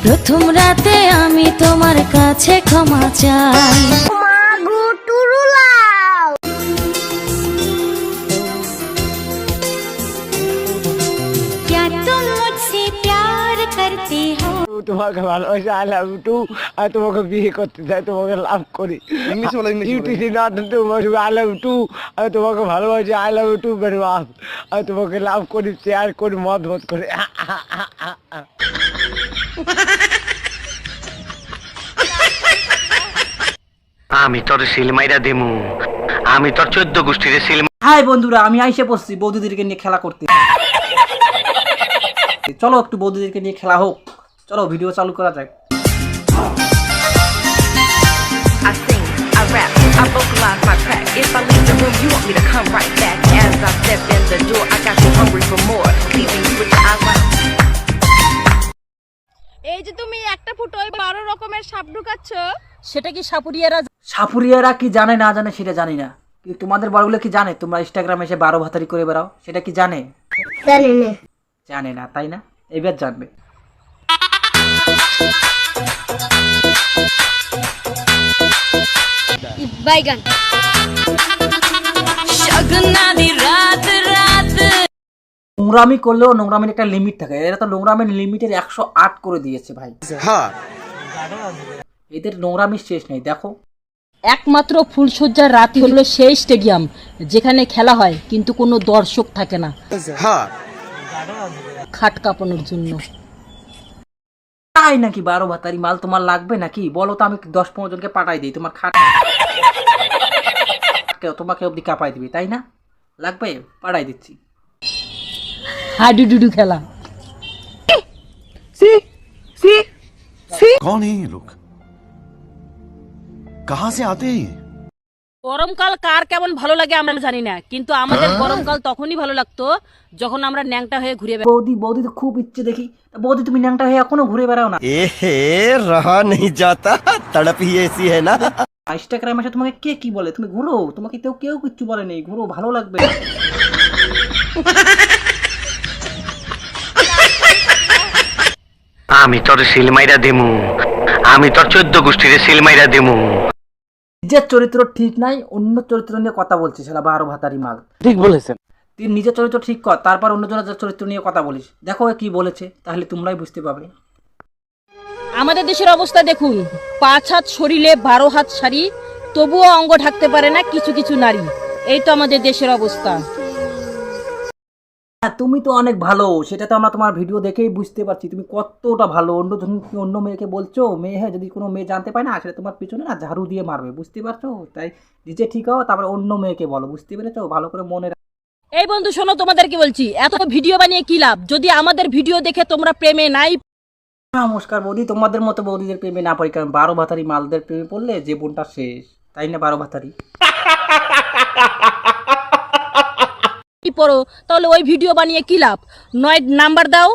প্রথম রাতে আমি তোমার কাছে ক্ষমা চাই। তোমাকে ভালোবাসি, আই লাভ ইউ টু। আমি তোমাকে বিয়ে করতে চাই, তোমাকে লাভ করি। I love you too. আমি তোমাকে ভালোবাসি, I love you too very much. আমি তোমাকে লাভ করি, শেয়ার করি, মত করি। আমি তোর সিলমাইরা দিমু, আমি তোর 14 গোষ্ঠীর সিল। হাই বন্ধুরা, আমি আইসে পড়ছি বৌদিদেরকে নিয়ে খেলা করতে। চলো একটু বৌদিদেরকে নিয়ে খেলা হোক, চলো ভিডিও চালু করা যাক। I sing, I rap, I vocalize my crack. If I leave the room, you want me to come right back. As I step in the door, I got you hungry for more. Leaving you with your eyes wide. এই যে তুমি একটা ফুটোয় 12 রকমের সাপ ঢুকাচ্ছ, সেটা কি সাপুরিয়ারা? সাপুরিয়ারা কি জানে না জানে সেটা জানি না, কিন্তু তোমাদের বড়গুলো কি জানে তোমরা ইনস্টাগ্রামে এসে 12 ভাতারি করে বেড়াও? সেটা কি জানে? জানে না, তাই না? এবার জানবে। বাইগান শগনাদি রাত রাত। নোংরামি করলেও নোংরামির একটা লিমিট থাকে, এরা তো নোংরামির লিমিটের 108 করে দিয়েছে ভাই। হ্যাঁ, এদের নোংরামির শেষ নেই। দেখো, একমাত্র ফুলসজ্জার রাতই হলো সেই স্টেডিয়াম যেখানে খেলা হয় কিন্তু কোনো দর্শক থাকে না, খাট কাঁপানোর জন্য। তাই নাকি? 12 ভাতারি মাল তোমার লাগবে নাকি? বলো তো, আমি 10-15 জনকে পাঠাই দিই, তোমার খাট তোমাকে অব্দি কাঁপাই দিবি, তাই না? লাগবে, পাঠাই দিচ্ছি। হাডুডুডু খেলা। कौन है ये लोग, कहां से आते हैं? গরমকাল কার কেমন ভালো লাগে আমরা জানি না, কিন্তু আমাদের গরমকাল তখনই ভালো লাগতো যখন আমরা ন্যাংটা হয়ে ঘুরে বেড়াই। বৌদি তো খুব ইচ্ছে দেখি। বৌদি, তুমি ন্যাংটা হয়ে এখনো ঘুরে বেড়াও না? रहा नहीं जाता, तड़प ही ऐसी है ना। ইনস্টাগ্রামে এসে তোমাকে কে কি বলে? তুমি ঘুরো, তোমাকে কেউ কিচ্ছু বলে নেই, ঘুরো, ভালো লাগবে। আমি তোর সিলমাইরা দিমু, আমি তোর 14 গোষ্ঠীর সিলমাইরা দিমু। নিজের চরিত্র ঠিক নাই, অন্য চরিত্র নিয়ে কথা বলছিস, শালা 12 ভাতারি মাল। ঠিক বলেছেন। তুই নিজের চরিত্র ঠিক কর, তারপর অন্যজনের চরিত্র নিয়ে কথা বলিস। দেখো কি বলেছে, তাহলে তোমরাই বুঝতে পারবে। আমাদের দেশের অবস্থা দেখুন, 5 হাত শরীরে 12 হাত শাড়ি, তবুও অঙ্গ ঢাকতে পারে না কিছু কিছু নারী। এই তো আমাদের দেশের অবস্থা। হ্যাঁ, তুমি তো অনেক ভালো, সেটা তো আমরা তোমার ভিডিও দেখেই বুঝতে পারছি তুমি কতটা ভালো। অন্য মেয়েকে বলছো মেয়ে, হ্যাঁ, যদি কোনো মেয়ে জানতে পায় না, সেটা তোমার পিছনে না ঝাড়ু দিয়ে মারবে, বুঝতে পারছো? তাই নিজে ঠিক হও, তারপরে অন্য মেয়েকে বলো, বুঝতে পেরেছো? ভালো করে মনে। এই বন্ধু শোনো, তোমাদেরকে বলছি, এত ভিডিও বানিয়ে কি লাভ যদি আমাদের ভিডিও দেখে তোমরা প্রেমে নাই। নমস্কার বৌদি, তোমাদের মতো বৌদিদের প্রেমে না পড়ি, কারণ 12 ভাতারি মালদের প্রেমে পড়লে জীবনটা শেষ, তাই না? 12 ভাতারি কি পড়ো, তাহলে ওই ভিডিও বানিয়ে কি লাভ? নয় নাম্বার দাও,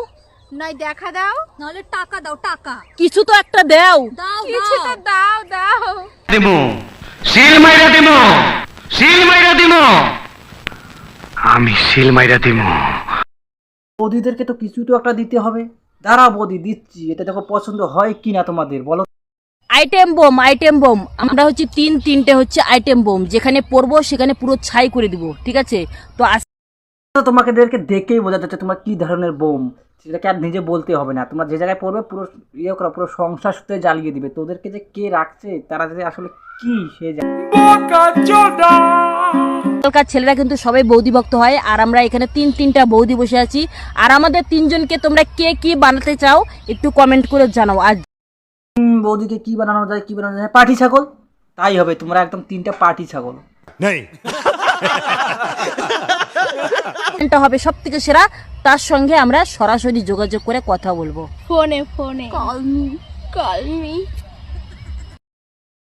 নয় দেখা দাও, নাহলে টাকা দাও, টাকা কিছু তো একটা দাও। কিছু তো দাও দাও। দিমু, সিলমাইরা দিমু, সিলমাইরা দিমু, আমি সিলমাইরা দিমু। বৌদিদেরকে তো কিছু তো একটা দিতে হবে। দাঁড়া বৌদি, দিচ্ছি। এটা দেখো পছন্দ হয় কি না তোমাদের, বলো। Item bomb, item bomb. আমরা হচ্ছে তিনটে হচ্ছে আইটেম বোম, যেখানে পড়বো সেখানে পুরো ছাই করে দিব, ঠিক আছে? তো তোমাদেরকে দেখেই বোঝা যাচ্ছে তোমরা কি ধরনের বোম, সেটাকে আর নিজে বলতে হবে না। তোমরা যে জায়গায় পড়বে পুরো ইয়ে করা, পুরো সংসার সূত্রে জ্বালিয়ে দিবে। তোদেরকে যে কে রাখছে, তারা যে আসলে কি সে এখনকার ছেলেরা কিন্তু সবাই বৌদি ভক্ত হয়, আর আমরা এখানে তিনটা বৌদি বসে আছি। আর আমাদের 3 জনকে তোমরা কে কি বানাতে চাও একটু কমেন্ট করে জানাও। আর বৌদিকে কি বানানো যায়, কি বানানো যায়? পাটি ছাগল, তাই হবে। তোমরা একদম 3টা পাটি ছাগল হবে সব থেকে সেরা। তার সঙ্গে আমরা সরাসরি যোগাযোগ করে কথা বলবো, ফোনে কল মি।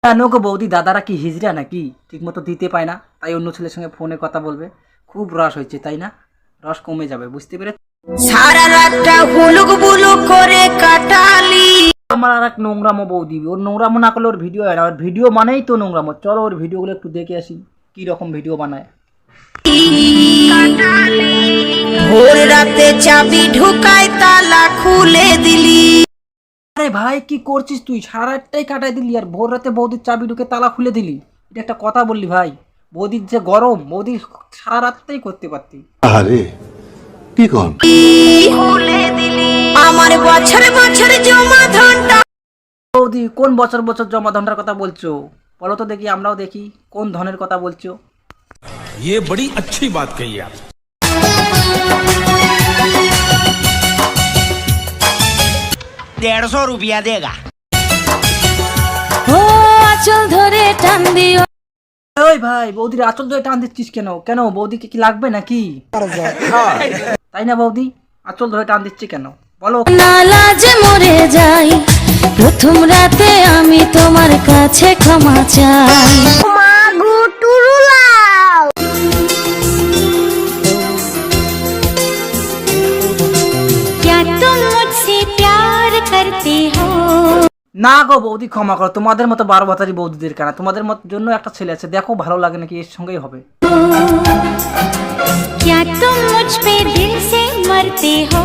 জানো গো বৌদি, দাদারা কি হিজড়া নাকি? ঠিক মতো দিতে পায় না, তাই অন্য ছেলের সঙ্গে ফোনে কথা বলবে। খুব রস হয়েছে, তাই না? রস কমে যাবে, বুঝতে পেরে? সারা রাতটা হুলুক বুলুক করে কাটালি। আমার আর এক নোংরামো বৌদি, ওর নোংরামো না করলে ওর ভিডিও হয় না। ওর ভিডিও মানেই তো নোংরামো। চলো ওর ভিডিওগুলো একটু দেখে আসি, কি রকম ভিডিও বানায়। ভোর রাতে চাবি ঢুকায়, তালা খুলে দিলি। আরে ভাই কি করছিস তুই? সারা রাতটাই কাটাই দিলি আর ভোর রাতে বৌদির চাবি ঢুকে তালা খুলে দিলি। এটা একটা কথা বললি ভাই? বৌদির যে গরম, বৌদি সারা রাতটাই করতে পারতি। আরে কি কর আমার বছরে বছরে জমা ধনটা বৌদি কোন বছর বছর জমা ধনটার কথা বলছো? বলো তো দেখি, আমরাও দেখি কোন ধনের কথা বলছো। ये बड़ी अच्छी बात कही आप। 150 रुपया देगा। ও আচল ধরে টান দিও ওই ভাই বৌদির আঁচল ধরে টান দিচ্ছিস কেন? কেন বৌদিকে কি লাগবে নাকি? তাই না বৌদি, আঁচল ধরে টান দিচ্ছি কেন বলো? না লাজে মরে যাই প্রথম রাতে আমি তোমার কাছে ক্ষমা চাই মাগো টুরুলাও क्या तुम मुझसे प्यार करते हो না গো বৌদি ক্ষমা করো, তোমাদের মতো 12 বাতারি বৌদিদের কেন, তোমাদের মতো জন্য একটা ছেলে আছে, দেখো ভালো লাগে নাকি এর সঙ্গেই হবে। क्या तुम मुझ पे दिल से मरते हो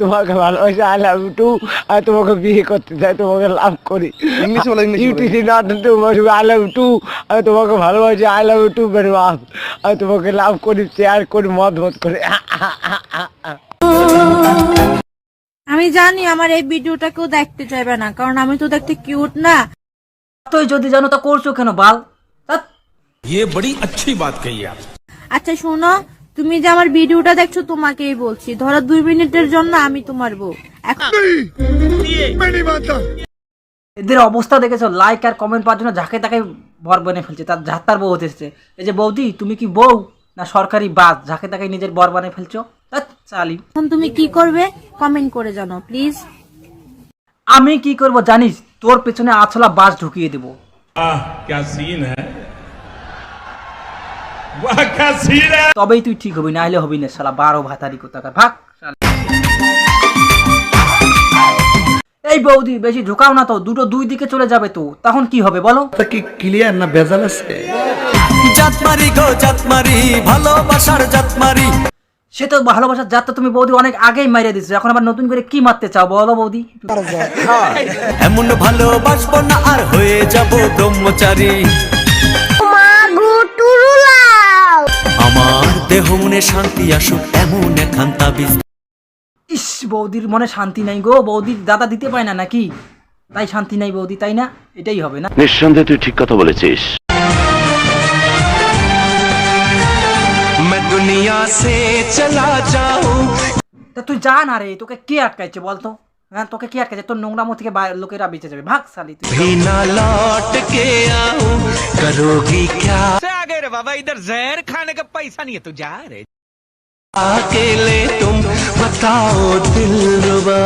তোমাকে ভালোবাসি, আই লাভ ইউ টু। আমি তোমাকে বিয়ে করতে চাই, তোমাকে লাভ করি। ইংলিশে বলো, ইংলিশে বলো। ইউটিসি not to I love you too. আমি তোমাকে ভালোবাসি, I love you too very much. আমি তোমাকে লাভ করি, শেয়ার করি, মত করি। আমি জানি আমার এই ভিডিওটা কেউ দেখতে চাইবে না, কারণ আমি তো দেখতে কিউট না। তুই যদি জানো তা করছো কেন বাল? ধ্যাৎ। ये बड़ी अच्छी बात कही आप। আচ্ছা শোনো, তুমি যে আমার ভিডিওটা দেখছো তোমাকেই বলছি, ধরো 2 মিনিটের জন্য আমি তোমার বউ। এখন এদের অবস্থা দেখেছো? লাইক আর কমেন্ট পাওয়ার জন্য যাকে তাকে বর বানিয়ে ফেলছে, তার যাত্রার বউ হতে এসেছে। এই যে বৌদি, তুমি কি বউ না সরকারি বাস? যাকে তাকে নিজের বর বানিয়ে ফেলছো। ধ্যাৎ, চালি। তুমি কি করবে কমেন্ট করে জানাও প্লিজ। আমি কি করব জানিস? তোর পেছনে আছলা বাস ঢুকিয়ে দেবো। क्या सीन है, वाह क्या सीन है। তবেই তুই ঠিক হবি, না হলে হবি না শালা 12 ভাতারি কোথাকার। ভাগ শালা। এই বৌদি বেশি ঢোকাও না তো, দুটো দুই দিকে চলে যাবে তো, তখন কি হবে বলো? কি ক্লিয়ার না ভেজাল আছে? জাতমারি গো জাতমারি, ভালোবাসার জাতমারি। সে তো ভালোবাসার যাত্রা তুমি বৌদি অনেক আগেই মারিয়ে দিচ্ছ, এখন আবার নতুন করে কি মারতে চাও বলো বৌদি? এমন ভালোবাসবো না আর হয়ে যাব ব্রহ্মচারী। মাগো টুরুলাও আমার দেহ মনে শান্তি আসুক এমন একখান তাবিজ। ইস, বৌদির মনে শান্তি নাই গো, বৌদির দাদা দিতে পায় না নাকি, তাই শান্তি নাই বৌদি, তাই না? এটাই হবে না? নিঃসন্দেহে তুই ঠিক কথা বলেছিস। मैं दुनिया से चला जाऊं। তা তুই যা না রে, তোকে কে আটকাইছে বলতো? হ্যাঁ, তোকে কে আটকাইছে? তোর নোংরামো থেকে লোকেরা বেঁচে যাবে। ভাগ শালি তুই। भी ना लौट के आऊं, करोगी क्या बाबा इधर जहर खाने का पैसा नहीं है, तू जा रे। अकेले तुम बताओ दिलरुबा।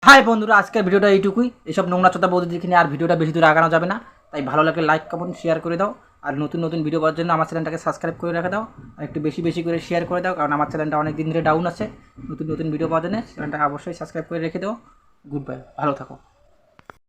হাই বন্ধুরা, আজকের ভিডিওটা এইটুকুই। এসব নোংরা চোদা বৌদিদেরকে নিয়ে আর ভিডিওটা বেশি দূর আগানো যাবে না, তাই ভালো লাগলে লাইক কমেন্ট শেয়ার করে দাও। আর নতুন নতুন ভিডিও পাওয়ার জন্য আমার চ্যানেলটাকে সাবস্ক্রাইব করে রেখে দাও, আর একটু বেশি বেশি করে শেয়ার করে দাও, কারণ আমার চ্যানেলটা অনেক দিন ধরে ডাউন আছে। নতুন নতুন ভিডিও পাওয়ার জন্য চ্যানেলটা অবশ্যই সাবস্ক্রাইব করে রেখে দাও। গুড বাই, ভালো থাকো।